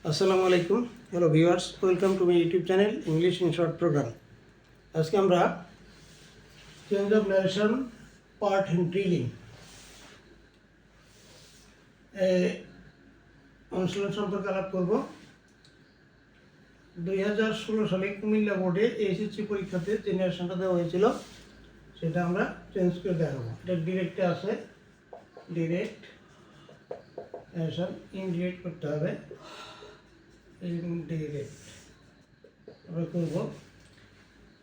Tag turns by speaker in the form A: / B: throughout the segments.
A: আসসালামু আলাইকুম, hello viewers, welcome to my YouTube channel English in short program. আজকে আমরা change of narration part drilling অনুশীলন সম্পর্কে আলাপ করব। 2016 সালে কুমিল্লা বোর্ডে এসএসসি পরীক্ষাতে যে ন্যারেশনটা দেওয়া হয়েছিল সেটা আমরা চেঞ্জ করে দেখাবো। এটা ডিরেক্টে আছে, ডিরেক্ট ন্যারেশন, ইনডিরেক্ট করতে হবে, ইনডিরেক্ট আমরা করব।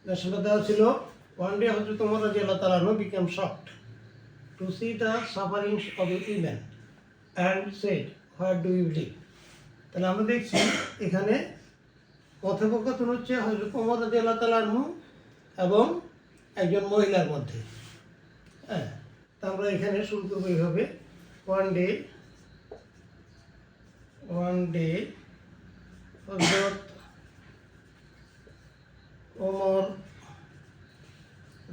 A: ন্যারেশনটা দেওয়া ছিল, ওয়ান ডে হযরত ওমর রাদিয়াল্লাহু তাআলা আনহু became shocked to see the sufferings of a woman and said, where do you live? তাহলে আমরা দেখছি এখানে কথোপকথন হচ্ছে হযরত ওমর রাদিয়াল্লাহু তাআলা আনহু এবং একজন মহিলার মধ্যে। হ্যাঁ, তা আমরা এখানে শুরু করবো এইভাবে, ওয়ান ডে হযরত ওমর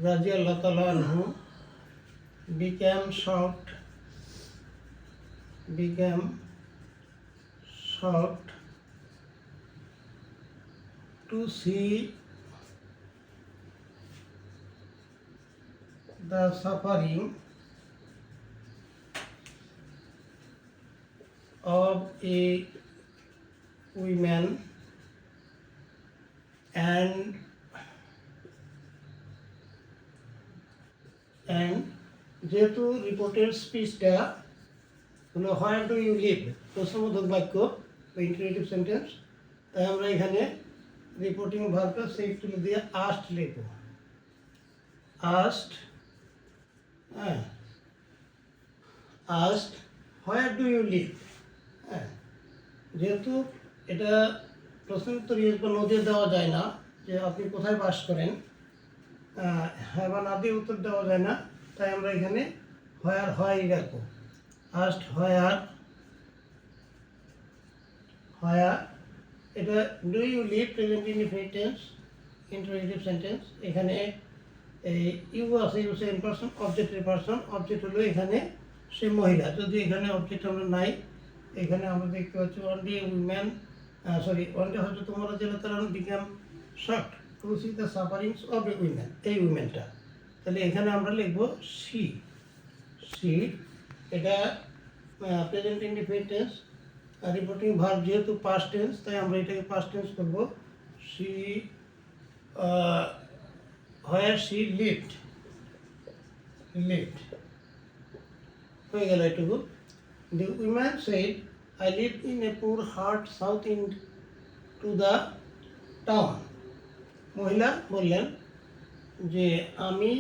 A: রাদিয়াল্লাহু তাআলা আনহু became shocked to see the suffering of a woman and যেহেতু রিপোর্টের স্পিচটা হলো হোয়ার ডু ইউ লিভ, প্রশ্নবোধক বাক্য বা ইন্টারেটিভ সেন্টেন্স, তাই আমরা এখানে রিপোর্টিং ভার্বটা সেভ তুলে দিয়ে আস্ট লিখব। আস্ট, হ্যাঁ, asked where do you live. হ্যাঁ, যেহেতু এটা প্রশ্নের উত্তর ইয়েস বা নো দিয়ে দেওয়া যায় না, যে আপনি কোথায় বাস করেন, হ্যাঁ বা না দিয়ে উত্তর দেওয়া যায় না, তাই আমরা এখানে হয় রাখবো। আস্ট হোয়ার, এটা do you live present indefinite tense, interrogative sentence. এখানে এই ইউ আছে, ইউ সেকেন্ড পারসন, অবজেক্টের পারসন, অবজেক্ট হলো এখানে সে মহিলা। যদি এখানে অবজেক্ট আমরা নাই, এখানে আমরা দেখতে পাচ্ছি ওয়ান ডে হয়তো তোমরা জেলা তারা become short to see the sufferings of a women, এই উইমেনটা। তাহলে এখানে আমরা লিখব সি। এটা present indefinite tense, reporting verb যেহেতু পাস্ট টেন্স, তাই আমরা এটাকে পাস্ট টেন্স করব। সি হোয়ার সি লিভড হয়ে গেল এটুকু। The woman said, I live in a poor hut south into the town. মহিলা বললেন যে আমি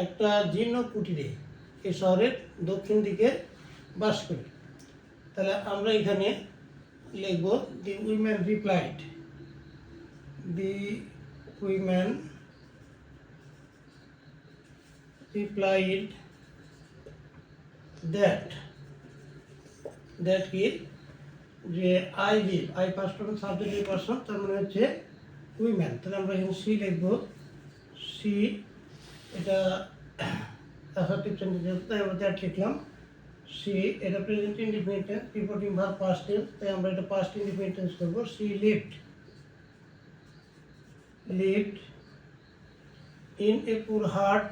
A: একটা জীর্ণ কুটিরে এই শহরের দক্ষিণ দিকে বাস করি। তাহলে আমরা এখানে লিখব দি উইমেন রিপ্লাইড, দ্যাট কি, যে I live, I person subjective person, তার মানে হচ্ছে উইমেন। তাহলে আমরা এখানে সি লিখব। সি এটা অ্যাসার্টিভ সেন্টেন্স, তাই আমরা দ্যাট লিখলাম। সি এটা present indefinite tense, reporting verb past tense, তাই আমরা এটা পাস্ট ইনডিফিনিট টেন্স করব। She lived in a poor hut,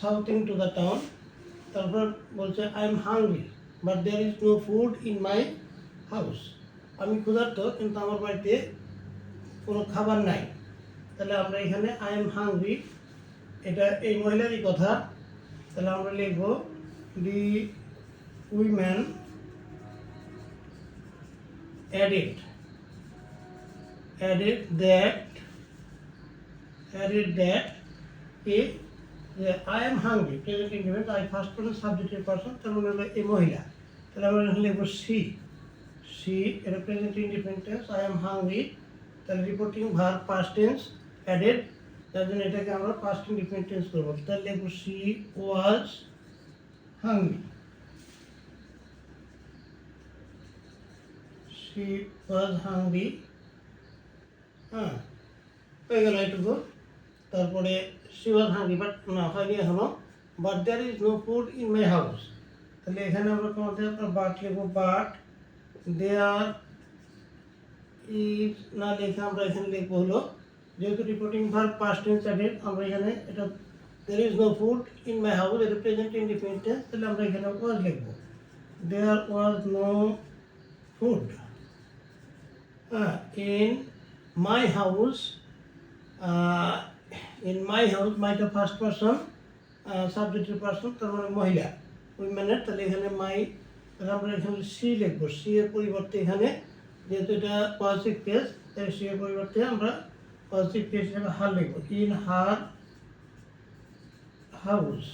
A: south into the town, তারপর বলছে I am hungry but there is no food in my house, আমি ক্ষুধার্ত কিন্তু আমার বাড়িতে কোনো খাবার নাই। তাহলে আমরা এখানে আই এম হাংরি, এটা এই মহিলারই কথা। তাহলে আমরা লিখব দি women added that I am hungry, present indefinite, I first person subjective person, তার মানে হলো এই মহিলা। তাহলে আমরা এখানে লিখব সি এটা present indefinite tense, I am hungry, তাহলে reporting verb past tense added, তার জন্য এটাকে আমরা পাস্ট ইনডিফিনিট টেন্স করব। তাহলে লিখব C was hungry. She was hungry. হ্যাঁ, হয়ে গেল এটুকু। তারপরে she was hungry বাট না হয়নি এখনো, but there is no food in my house। তাহলে এখানে আমরা তোমাদের আপনার বাট লিখবো, বাট দেয়ার ইজ না লিখে আমরা এখানে লিখবো হলো, যেহেতু reporting verb past tense added, আমরা এখানে এটা there is no food in my house এটা প্রেজেন্ট ইনডিফিনিট টেন্স, তাহলে আমরা এখানে was লিখবো, there was no food in my house। in my house মাইটা ফার্স্ট পারসন, সাবজেক্টের পারসন, তার মানে মহিলা, উইমেনের, তাহলে এখানে মাই, তাহলে আমরা এখানে সি লিখবো। সি এর পরিবর্তে এখানে যেহেতু এটা পজিটিভ কেস, তাই সি এর পরিবর্তে আমরা পজিটিভ কেস হিসেবে হার লিখবো, in her house,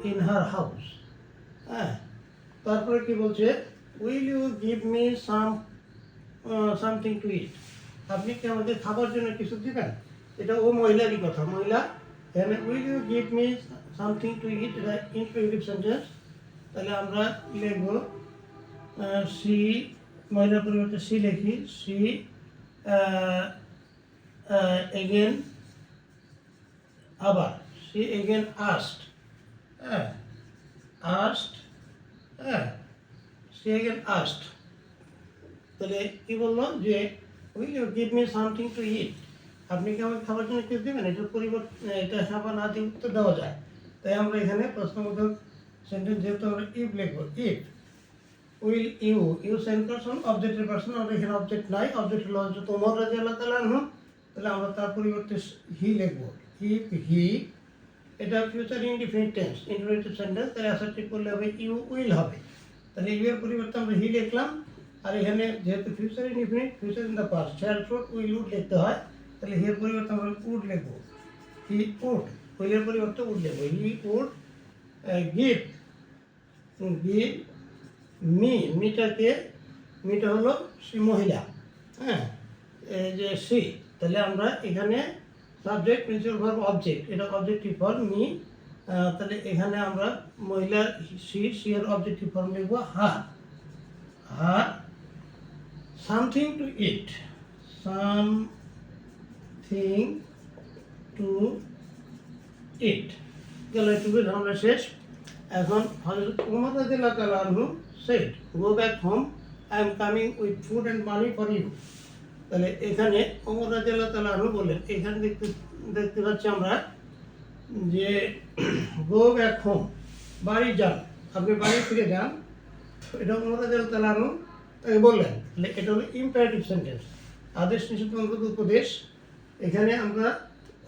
A: in her house. হ্যাঁ, তারপরে কি বলছে, will you give me something to eat, আপনি কি আমাদের খাবার জন্য কিছু দিবেন? এটা ও মহিলারই কথা, মহিলা। এখানে will you give me something to eat, এটা ইনফিনিটিভ সেন্টেন্স, তাহলে আমরা লিখব সি, মহিলার পরিবর্তে সি লিখি, সি এগেন, আবার সি এগেন আস্ট, হ্যাঁ আস্ট, হ্যাঁ সি এগেন আস্ট। তাহলে কি বললো যে will you give me something to eat, আপনি কি আমাকে খাবার জন্য কিছু দেবেন? এটার পরিবর্তে এটা হ্যাঁ না দিয়ে উত্তর দেওয়া যায়, তাই আমরা এখানে প্রশ্নবোধক সেন্টেন্স যেহেতু আমরা ইফ লিখবো, if will you, you second person, অবজেক্টের পারসন, আমরা এখানে অবজেক্ট নাই, অবজেক্ট হলো হজরত ওমর রাদিয়াল্লাহু তাআলা আনহু, তাহলে আমরা তার পরিবর্তে হি লিখবো, ইফ হি, এটা future indefinite tense, interrogative sentence, তাহলে অ্যাসার্টিভ করলে হবে ইউ উইল হবে, তাহলে ইউ এর পরিবর্তে আমরা হি লিখলাম। আর এখানে যেহেতু future indefinite, future in the past, shall should will would লিখতে হয়, তাহলে হি এর পরিবর্তে আমরা উড লিখবো, হি উড, উইল এর পরিবর্তে উড লিখবো, he would give, give me, মিটাকে, মিটা হলো সে মহিলা, হ্যাঁ এই যে সি, তাহলে আমরা এখানে সাবজেক্ট প্রিন্সিপাল ভার্ব অবজেক্ট, এটা অবজেক্টিভ ফর্ম মি, তাহলে এখানে আমরা মহিলা সি, সি এর অবজেক্টিভ ফর্ম লিখবো her, her something to eat, something to eat. গেল এটুকু ঝামেলা শেষ। এখন হযরত ওমর রাদিয়াল্লাহু তাআলা আনহু said, go back home, I am coming with food and money for you। তাহলে এখানে ওমর রাদিয়াল্লাহু তাআলা আনহু বললেন, এখানে দেখতে পাচ্ছি আমরা যে গো ব্যাক হোম, বাড়ি যান, আপনি বাড়ি ফিরে যান, এটা ওমর রাদিয়াল্লাহু তাআলা আনহু তাকে বললেন, এটা হলো ইম্পারেটিভ সেন্টেন্স, আদেশ নিষেধ অনুরোধ উপদেশ। এখানে আমরা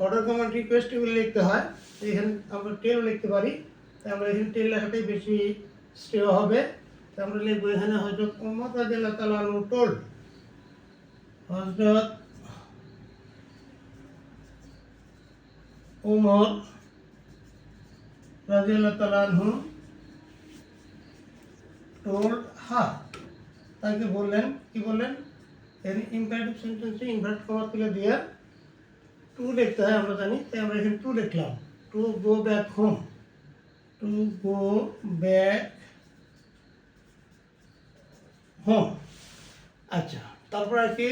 A: অর্ডার কমান্ড রিকোয়েস্ট এগুলো লিখতে হয়, এখানে আমরা টেল লিখতে পারি, তাই আমরা এখানে টেল লেখাটাই বেশি শ্রেয় হবে, তাই আমরা লিখবো এখানে হযরত ওমর রাদিয়াল্লাহু তাআলা আনহু টোল্ড, হযরত ওমর রাদিয়াল্লাহু তাআলা আনহু টোল্ড হার, তাকে বললেন, কি বললেন, এর ইম্পারেটিভ সেন্টেন্সে ইনভার্ট কমা তুলে দিয়ে টু লিখতে হয় আমরা জানি, তাই আমরা এখানে টু লিখলাম, to go back home, to go back home. আচ্ছা, তারপর আর কি,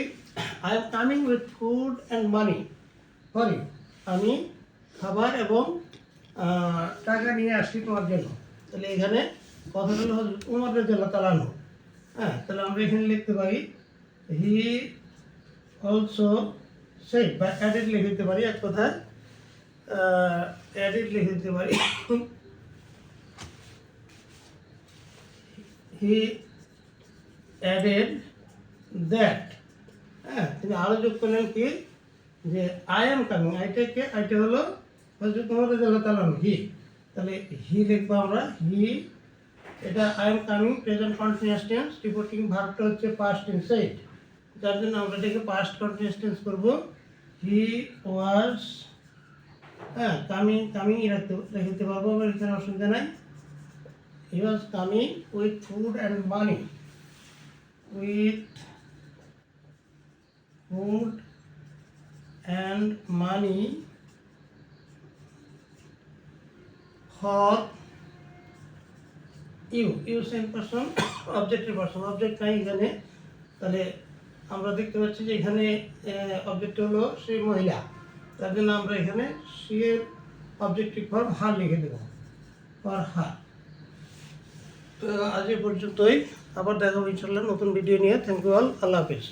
A: I am coming with food and money for you, আমি খাবার এবং টাকা নিয়ে আসছি তোমার জন্য। তাহলে এখানে কথাটা হলো হযরত ওমর রাদিয়াল্লাহু তাআলা আনহু, হ্যাঁ তাহলে আমরা এখানে লিখতে পারি হি অলসো সেড, বা অ্যাডেড লিখে দিতে পারি, এক কথায় অ্যাডেড লিখে দিতে পারি, হি অ্যাডেড দ্যাট, হ্যাঁ তিনি আরও যোগ করলেন কি, যে আই এম কামিং, আইটাকে, আইটা হলো হযরত ওমর রাদিয়াল্লাহু তাআলা আনহু, হি, তাহলে হি লিখবো আমরা, হি, এটা I am coming present continuous tense, reporting ভার্বটা হচ্ছে পাস্ট টেন্স সেড, যার জন্য আমরা এটাকে পাস্ট কন্টিনিউয়াস টেন্স করবো, হি ওয়াজ, হ্যাঁ কামিং, কামিং রেখে দিতে পারবো আমরা, এখানে অসুবিধা নাই, he was coming with food and money, with food and money for you same person, অবজেক্টের পারসন, অবজেক্ট নাই এখানে। তাহলে আমরা দেখতে পাচ্ছি যে এখানে অবজেক্ট হলো সে মহিলা, তার জন্য আমরা এখানে সি এর অবজেক্টিভ ফর্ম হার লিখে দেবো, ফর হার। তো আজ এ পর্যন্তই, আবার দেখাবো ইনশাল্লাহ নতুন ভিডিও নিয়ে। থ্যাংক ইউ অল, আল্লাহ হাফিজ।